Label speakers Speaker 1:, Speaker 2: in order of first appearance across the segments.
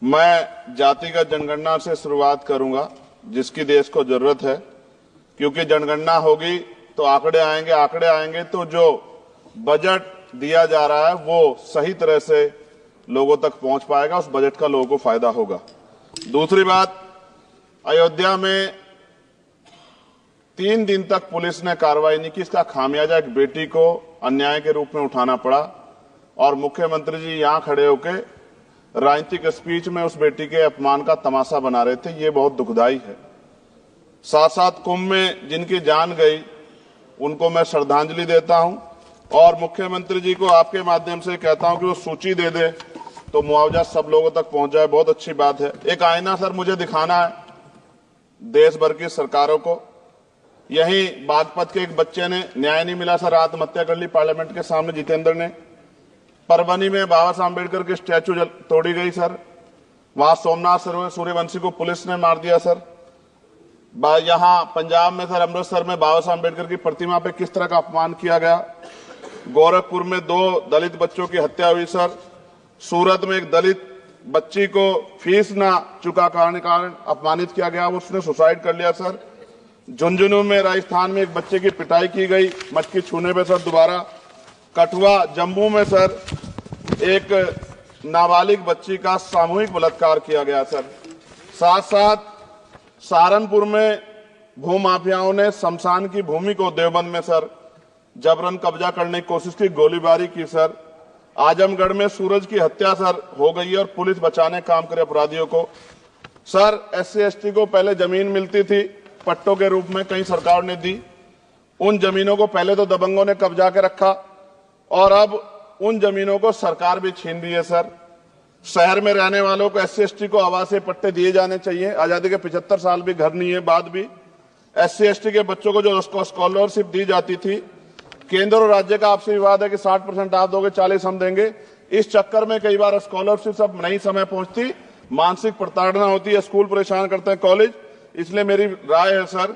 Speaker 1: मैं जातिगत जनगणना से शुरुआत करूंगा, जिसकी देश को जरूरत है, क्योंकि जनगणना होगी तो आंकड़े आएंगे तो जो बजट दिया जा रहा है वो सही तरह से लोगों तक पहुंच पाएगा, उस बजट का लोगों को फायदा होगा। दूसरी बात, अयोध्या में 3 दिन तक पुलिस ने कार्रवाई नहीं की। इसका खामियाजा एक बेटी को अन्याय के रूप में उठाना पड़ा और मुख्यमंत्री जी यहां खड़े होकर राजनीतिक स्पीच में उस बेटी के अपमान का तमाशा बना रहे थे। ये बहुत दुखदाई है। साथ साथ कुंभ में जिनकी जान गई उनको मैं श्रद्धांजलि देता हूं और मुख्यमंत्री जी को आपके माध्यम से कहता हूं कि वो सूची दे दे तो मुआवजा सब लोगों तक पहुंच जाए। बहुत अच्छी बात है। एक आईना सर मुझे दिखाना है देश भर की सरकारों को। यही बागपत के एक बच्चे ने न्याय नहीं मिला सर, आत्महत्या कर ली पार्लियामेंट के सामने, जितेंद्र ने। परभनी में बाबा साहब अम्बेडकर की स्टैचू तोड़ी गई सर, वहां सोमनाथ सूर्यवंशी को पुलिस ने मार दिया सर। यहां पंजाब में सर, अमृतसर में बाबा साहब अम्बेडकर की प्रतिमा पे किस तरह का अपमान किया गया। गोरखपुर में 2 दलित बच्चों की हत्या हुई सर। सूरत में एक दलित बच्ची को फीस ना चुका कारण अपमानित किया गया, उसने सुसाइड कर लिया सर। झुंझुनू में राजस्थान में एक बच्चे की पिटाई की गई मटकी छूने पे सर दोबारा। कठुआ जम्मू में सर एक नाबालिग बच्ची का सामूहिक बलात्कार किया गया सर। साथ साथ सहारनपुर में भूमाफियाओं ने शमशान की भूमि को देवबंद में सर जबरन कब्जा करने की कोशिश की, गोलीबारी की सर। आजमगढ़ में सूरज की हत्या सर हो गई और पुलिस बचाने काम करे अपराधियों को। सर SC/ST को पहले जमीन मिलती थी पट्टों के रूप में, कहीं सरकार ने दी। उन जमीनों को पहले तो दबंगों ने कब्जा के रखा और अब उन जमीनों को सरकार भी छीन रही है सर। शहर में रहने वालों को SC/ST को आवासीय पट्टे दिए जाने चाहिए। आजादी के 75 साल भी घर नहीं है, बाद भी SC/ST के बच्चों को जो स्कॉलरशिप दी जाती थी, केंद्र और राज्य का आपसी विवाद है कि 60% आप दोगे, 40 हम देंगे। इस चक्कर में कई बार स्कॉलरशिप सब नहीं समय पहुंचती, मानसिक प्रताड़ना होती है, स्कूल परेशान करते हैं, कॉलेज। इसलिए मेरी राय है सर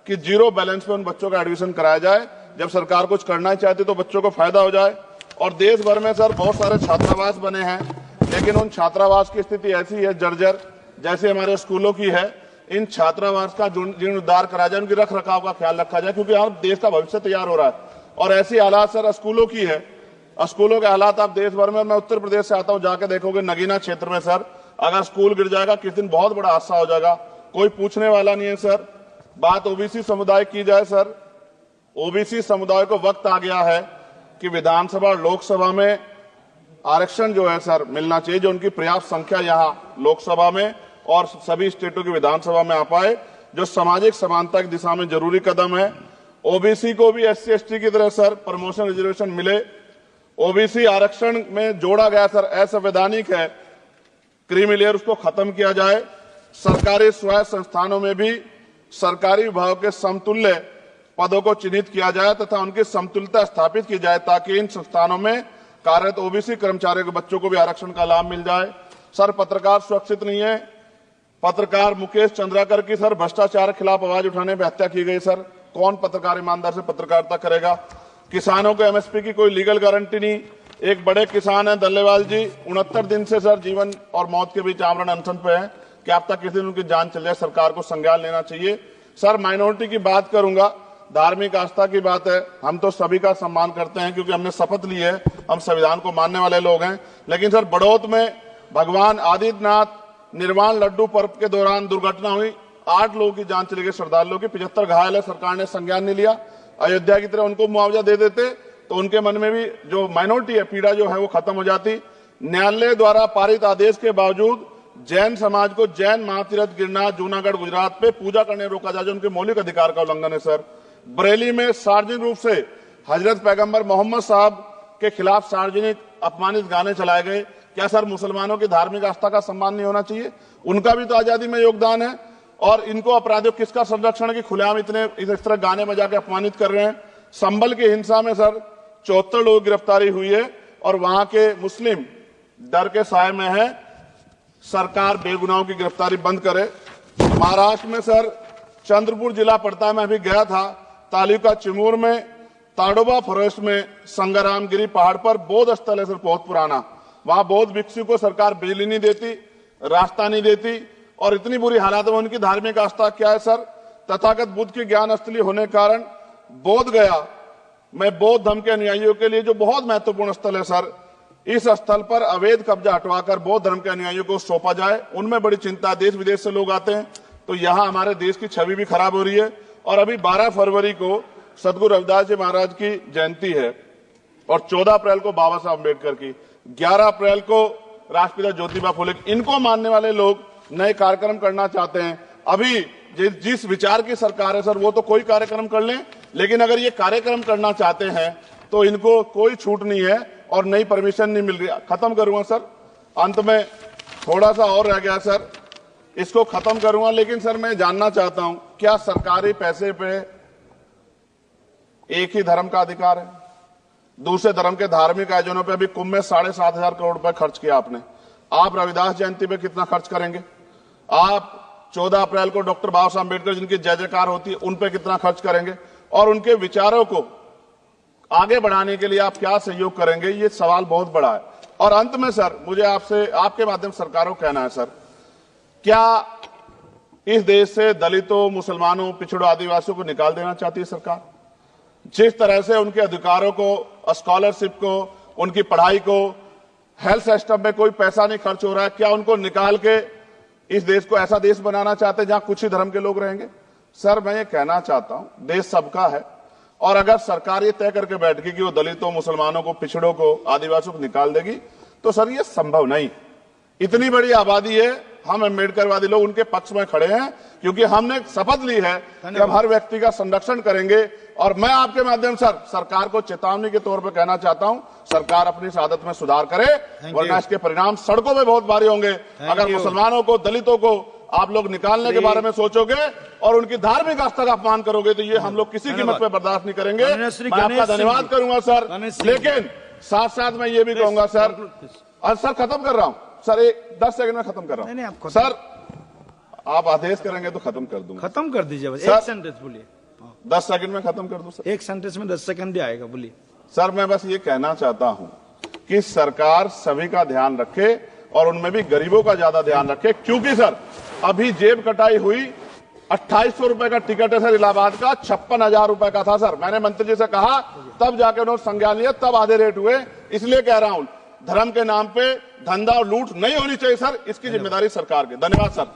Speaker 1: कि 0 बैलेंस पे उन बच्चों का एडमिशन कराया जाए। जब सरकार कुछ करना ही चाहती तो बच्चों को फायदा हो जाए। और देश भर में सर बहुत सारे छात्रावास बने हैं, लेकिन उन छात्रावास की स्थिति ऐसी है जर्जर, जैसे हमारे स्कूलों की है। इन छात्रावास का जीर्णोद्धार करा जाए, उनकी रख रखाव का ख्याल रखा जाए, क्योंकि यहाँ देश का भविष्य तैयार हो रहा है। और ऐसी हालात सर स्कूलों की है, स्कूलों के हालात आप देश भर में, मैं उत्तर प्रदेश से आता हूं, जाके देखोगे नगीना क्षेत्र में सर अगर स्कूल गिर जाएगा किस दिन बहुत बड़ा हादसा हो जाएगा, कोई पूछने वाला नहीं है सर। बात OBC समुदाय की जाए सर, OBC समुदाय को वक्त आ गया है कि विधानसभा और लोकसभा में आरक्षण जो है सर मिलना चाहिए, जो उनकी पर्याप्त संख्या यहाँ लोकसभा में और सभी स्टेटों की विधानसभा में आ पाए, जो सामाजिक समानता की दिशा में जरूरी कदम है। OBC को भी SC/ST की तरह सर प्रमोशन रिजर्वेशन मिले। OBC आरक्षण में जोड़ा गया सर असंवैधानिक है, क्रीमी लेयर उसको खत्म किया जाए। सरकारी स्वायत्त संस्थानों में भी सरकारी विभागों के समतुल्य पदों को चिन्हित किया जाए तथा उनकी समतुल्यता स्थापित की जाए, ताकि इन संस्थानों में कार्यरत OBC कर्मचारियों के बच्चों को भी आरक्षण का लाभ मिल जाए। सर पत्रकार सुरक्षित नहीं है। पत्रकार मुकेश चंद्राकर की सर भ्रष्टाचार के खिलाफ आवाज उठाने पर हत्या की गई सर। कौन पत्रकार ईमानदार से पत्रकारिता करेगा। किसानों को MSP की कोई लीगल गारंटी नहीं। एक बड़े किसान है दल्लेवाल जी, 69 दिन से सर जीवन और मौत के बीच आमरण अनशन पे है कि अब तक किसी दिन उनकी जान चल जाए। सरकार को संज्ञान लेना चाहिए। सर माइनॉरिटी की बात करूंगा, धार्मिक आस्था की बात है, हम तो सभी का सम्मान करते हैं क्योंकि हमने शपथ ली है, हम संविधान को मानने वाले लोग हैं। लेकिन सर बड़ौत में भगवान आदित्यनाथ निर्वाण लड्डू पर्व के दौरान दुर्घटना हुई, 8 लोगों की जान चली गई, श्रद्धालुओं की 75 घायल है, सरकार ने संज्ञान नहीं लिया। अयोध्या की तरह उनको मुआवजा दे देते तो उनके मन में भी जो माइनॉरिटी है पीड़ा जो है वो खत्म हो जाती। न्यायालय द्वारा पारित आदेश के बावजूद जैन समाज को जैन महातीर्थ गिरनार जूनागढ़ गुजरात पे पूजा करने रोका जाए, जो उनके मौलिक अधिकार का उल्लंघन है सर। बरेली में सार्वजनिक रूप से हजरत पैगंबर मोहम्मद साहब के खिलाफ सार्वजनिक अपमानित गाने चलाए गए। क्या सर मुसलमानों की धार्मिक आस्था का सम्मान नहीं होना चाहिए? उनका भी तो आजादी में योगदान है। और इनको अपराधियों किसका संरक्षण है कि खुलेआम इतने इस तरह गाने बजा के अपमानित कर रहे हैं। संभल की हिंसा में सर 74 लोगों की गिरफ्तारी हुई है और वहां के मुस्लिम डर के साए में है। सरकार बेगुनाहों की गिरफ्तारी बंद करे। महाराष्ट्र में सर चंद्रपुर जिला पड़ता है, मैं अभी गया था, तालुका चिमूर में ताडोबा फॉरेस्ट में संग्रामगिरी पहाड़ पर बौद्ध स्थल है सर, बहुत पुराना। वहां बौद्ध भिक्षु को सरकार बिजली नहीं देती, रास्ता नहीं देती और इतनी बुरी हालात में उनकी धार्मिक आस्था क्या है सर? तथागत बुद्ध की ज्ञान स्थली होने के कारण बोध गया में बौद्ध धर्म के अनुयायियों के लिए जो बहुत महत्वपूर्ण स्थल है सर, इस स्थल पर अवैध कब्जा हटवाकर बौद्ध धर्म के अनुयायियों को सौंपा जाए। उनमें बड़ी चिंता, देश विदेश से लोग आते हैं, तो यहाँ हमारे देश की छवि भी खराब हो रही है। और अभी 12 फरवरी को सदगुरु रविदास जी महाराज की जयंती है और 14 अप्रैल को बाबा साहब अम्बेडकर की, 11 अप्रैल को राष्ट्रपिता ज्योतिबा फुले। इनको मानने वाले लोग नए कार्यक्रम करना चाहते हैं। अभी जिस विचार की सरकार है सर, वो तो कोई कार्यक्रम कर लें, लेकिन अगर ये कार्यक्रम करना चाहते हैं तो इनको कोई छूट नहीं है और नई परमिशन नहीं मिल रही। खत्म करूंगा सर, अंत में थोड़ा सा और रह गया सर, इसको खत्म करूंगा। लेकिन सर मैं जानना चाहता हूं, क्या सरकारी पैसे पे एक ही धर्म का अधिकार है? दूसरे धर्म के धार्मिक आयोजनों पे अभी कुंभ में 7,500 करोड़ रुपए खर्च किया आपने। आप रविदास जयंती पे कितना खर्च करेंगे? आप 14 अप्रैल को डॉक्टर बाबा साहब अम्बेडकर जिनकी जय जयकार होती है उन पे कितना खर्च करेंगे? और उनके विचारों को आगे बढ़ाने के लिए आप क्या सहयोग करेंगे? ये सवाल बहुत बड़ा है। और अंत में सर, मुझे आपसे, आपके माध्यम से सरकारों को कहना है सर, क्या इस देश से दलितों, मुसलमानों, पिछड़ों, आदिवासियों को निकाल देना चाहती है सरकार? जिस तरह से उनके अधिकारों को, स्कॉलरशिप को, उनकी पढ़ाई को, हेल्थ सिस्टम में कोई पैसा नहीं खर्च हो रहा है, क्या उनको निकाल के इस देश को ऐसा देश बनाना चाहते हैं जहां कुछ ही धर्म के लोग रहेंगे? सर मैं ये कहना चाहता हूं, देश सबका है और अगर सरकार ये तय करके बैठ गई कि वो दलितों, मुसलमानों को, पिछड़ों को, आदिवासियों को निकाल देगी, तो सर ये संभव नहीं। इतनी बड़ी आबादी है, हम अम्बेडकरवादी लोग उनके पक्ष में खड़े हैं क्योंकि हमने शपथ ली है कि हम हर व्यक्ति का संरक्षण करेंगे। और मैं आपके माध्यम से सरकार को चेतावनी के तौर पर कहना चाहता हूं, सरकार अपनी इस आदत में सुधार करे, वरना इसके परिणाम सड़कों में बहुत भारी होंगे। अगर मुसलमानों को, दलितों को आप लोग निकालने के बारे में सोचोगे और उनकी धार्मिक आस्था का अपमान करोगे तो ये हम लोग किसी कीमत पे बर्दाश्त नहीं करेंगे। मैं आपका धन्यवाद करूंगा सर, लेकिन साथ साथ मैं ये भी कहूंगा सर, और सर खत्म कर रहा हूं सर, 10 सेकंड में खत्म कर रहा हूं सर, आप आदेश करेंगे तो खत्म कर दूंगा।
Speaker 2: खत्म कर दीजिए, एक सेंटेंस बोलिए।
Speaker 1: 10 सेकंड में खत्म कर दूं सर?
Speaker 2: एक सेंटेंस में 10 सेकंड ही आएगा, बोलिए।
Speaker 1: सर मैं बस ये कहना चाहता हूं कि सरकार सभी का ध्यान रखे और उनमें भी गरीबों का ज्यादा ध्यान रखे, क्योंकि सर अभी जेब कटाई हुई, 2800 रुपए का टिकट है सर इलाहाबाद का, 56,000 रुपए का था सर। मैंने मंत्री जी से कहा, तब जाके उन्होंने संज्ञान लिया, तब आधे रेट हुए। इसलिए कह रहा हूं, धर्म के नाम पे धंधा और लूट नहीं होनी चाहिए सर, इसकी जिम्मेदारी सरकार की। धन्यवाद सर।